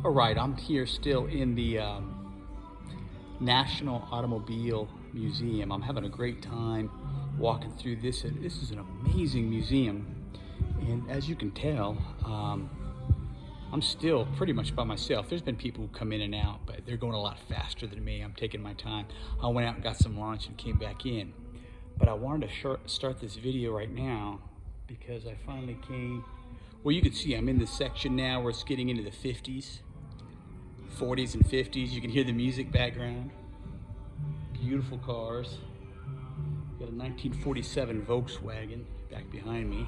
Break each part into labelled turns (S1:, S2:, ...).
S1: All right, I'm here still in the National Automobile Museum. I'm having a great time walking through this. This is an amazing museum. And as you can tell, I'm still pretty much by myself. There's been people who come in and out, but they're going a lot faster than me. I'm taking my time. I went out and got some lunch and came back in. But I wanted to start this video right now because I finally came. Well, you can see I'm in this section now where it's getting into the 50s, 40s and 50s. You can hear the music background. Beautiful cars. Got a 1947 Volkswagen back behind me.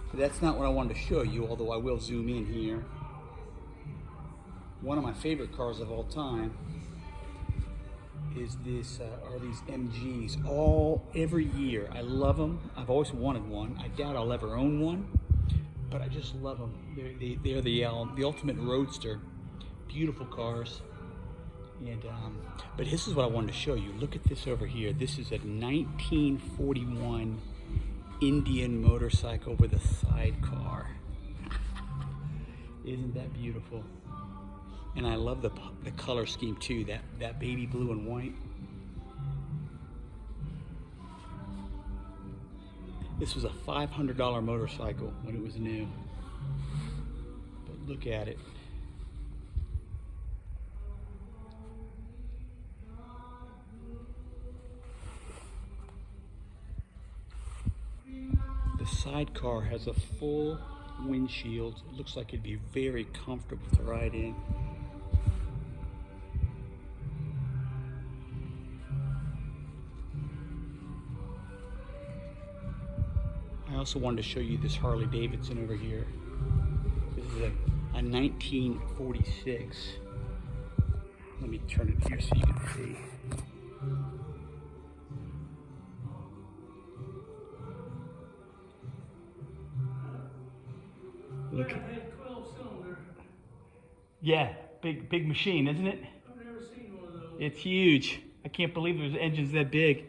S1: But that's not what I wanted to show you, although I will zoom in here. One of my favorite cars of all time is are these MGs. Every year. I love them. I've always wanted one. I doubt I'll ever own one, but I just love them. They're the ultimate roadster. Beautiful cars. And but this is what I wanted to show you. Look at this over here. This is a 1941 Indian motorcycle with a sidecar. Isn't that beautiful? And I love the color scheme too. That baby blue and white. This was a $500 motorcycle when it was new. But look at it. The sidecar has a full windshield. It looks like it'd be very comfortable to ride in. I also wanted to show you this Harley Davidson over here. This is a 1946. Let me turn it here so you can see. Look.
S2: 12-cylinder.
S1: Yeah, big machine, isn't it?
S2: I've never seen one of those.
S1: It's huge. I can't believe there's engines that big.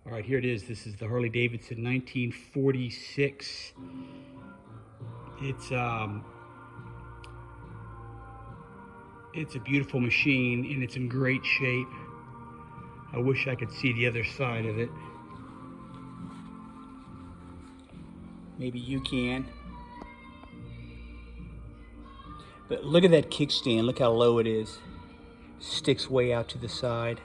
S1: All right, here it is. This is the Harley Davidson 1946. It's a beautiful machine and it's in great shape. I wish I could see the other side of it. Maybe you can. But look at that kickstand. Look how low it is. Sticks way out to the side.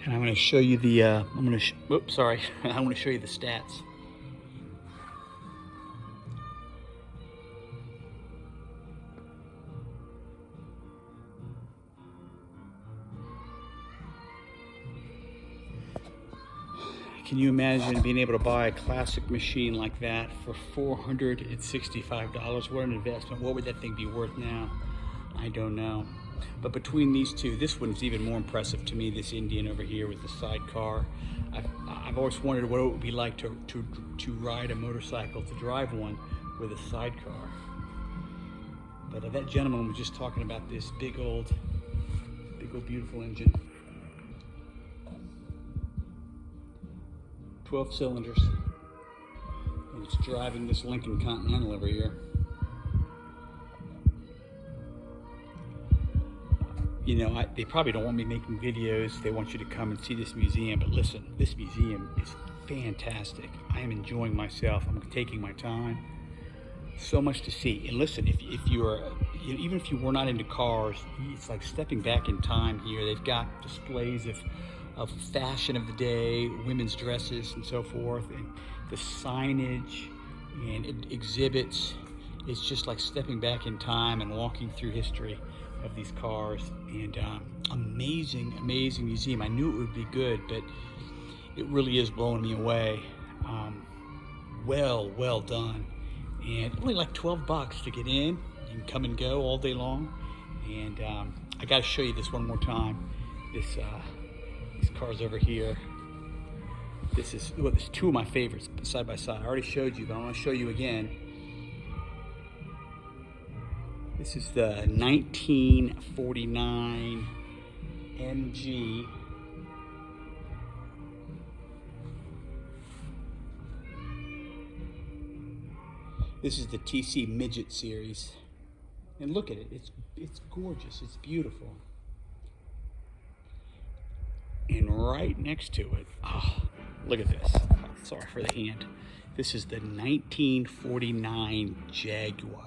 S1: And I'm going to show you the. I'm going to show you the stats. Can you imagine being able to buy a classic machine like that for $465? What an investment. What would that thing be worth now? I don't know. But between these two, this one's even more impressive to me, this Indian over here with the sidecar. I've always wondered what it would be like to ride a motorcycle, to drive one with a sidecar. But that gentleman was just talking about this big old beautiful engine. 12 cylinders, and it's driving this Lincoln Continental over here. You know, they probably don't want me making videos. They want you to come and see this museum, but listen, this museum is fantastic. I am enjoying myself. I'm taking my time. So much to see. And listen, if you are, even if you were not into cars, it's like stepping back in time here. They've got displays of fashion of the day, women's dresses and so forth, and the signage and exhibits. It's just like stepping back in time and walking through history of these cars. And amazing museum. I knew it would be good, but it really is blowing me away. Well done. And only like 12 bucks to get in. You can come and go all day long. And I got to show you this one more time. These cars over here. This is two of my favorites side by side. I already showed you, but I want to show you again. This is the 1949 MG. This is the TC Midget series. And look at it, it's gorgeous, it's beautiful. And right next to it, oh, look at this. Sorry for the hand. This is the 1949 Jaguar.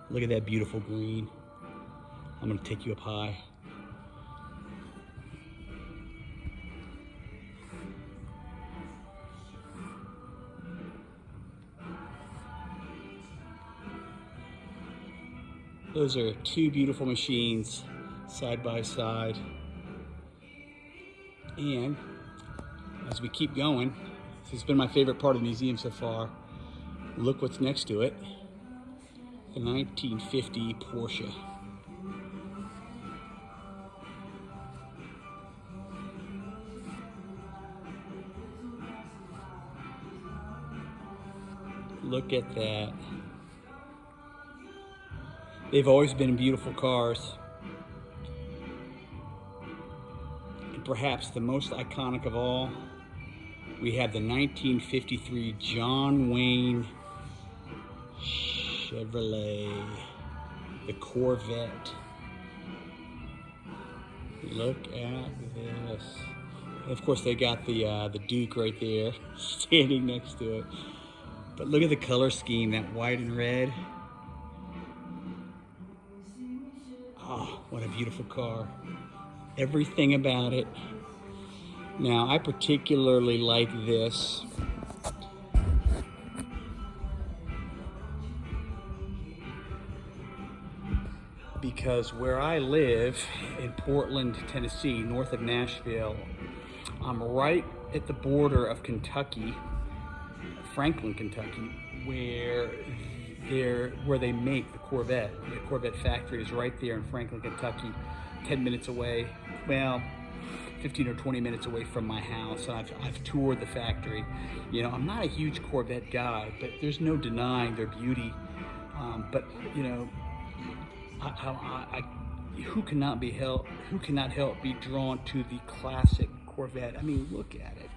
S1: Look at that beautiful green. I'm gonna take you up high. Those are two beautiful machines side by side. And as we keep going, this has been my favorite part of the museum so far. Look what's next to it. The 1950 Porsche. Look at that. They've always been beautiful cars. And perhaps the most iconic of all, we have the 1953 John Wayne Chevrolet, the Corvette. Look at this. And of course, they got the Duke right there, standing next to it. But look at the color scheme, that white and red. Oh, what a beautiful car. Everything about it. Now, I particularly like this. Because where I live in Portland, Tennessee, north of Nashville, I'm right at the border of Kentucky, Franklin, Kentucky, where they make the Corvette. The Corvette factory is right there in Franklin, Kentucky, 10 minutes away. Well, 15 or 20 minutes away from my house. I've toured the factory. You know, I'm not a huge Corvette guy, but there's no denying their beauty. But you know, who cannot help be drawn to the classic Corvette? I mean, look at it.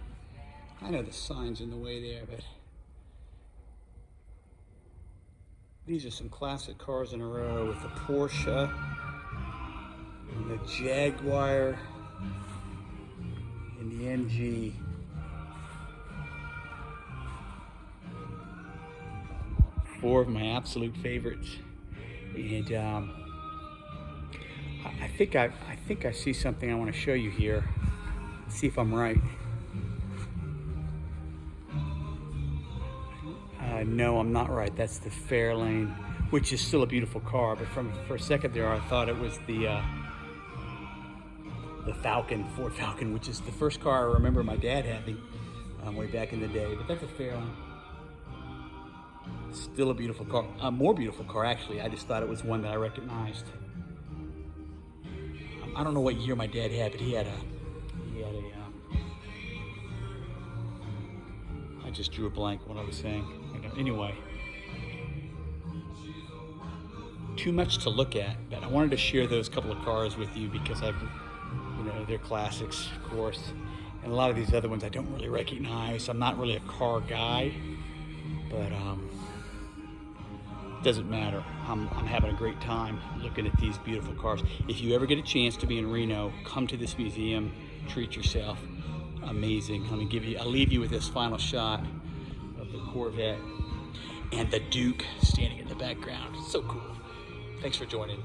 S1: I know the sign's in the way there, but these are some classic cars in a row with the Porsche and the Jaguar and the MG. Four of my absolute favorites. And I think I see something I want to show you here. Let's see if I'm right. No, I'm not right. That's the Fairlane, which is still a beautiful car. But for a second there, I thought it was the Falcon, Ford Falcon, which is the first car I remember my dad having way back in the day. But that's a Fairlane. Still a beautiful car. A more beautiful car, actually. I just thought it was one that I recognized. I don't know what year my dad had, but he had a I just drew a blank what I was saying. Anyway, too much to look at, but I wanted to share those couple of cars with you because they're classics, of course, and a lot of these other ones I don't really recognize. I'm not really a car guy, but doesn't matter. I'm having a great time looking at these beautiful cars. If you ever get a chance to be in Reno, come to this museum, treat yourself. Amazing. I'll leave you with this final shot of the Corvette and the Duke standing in the background. So cool. Thanks for joining.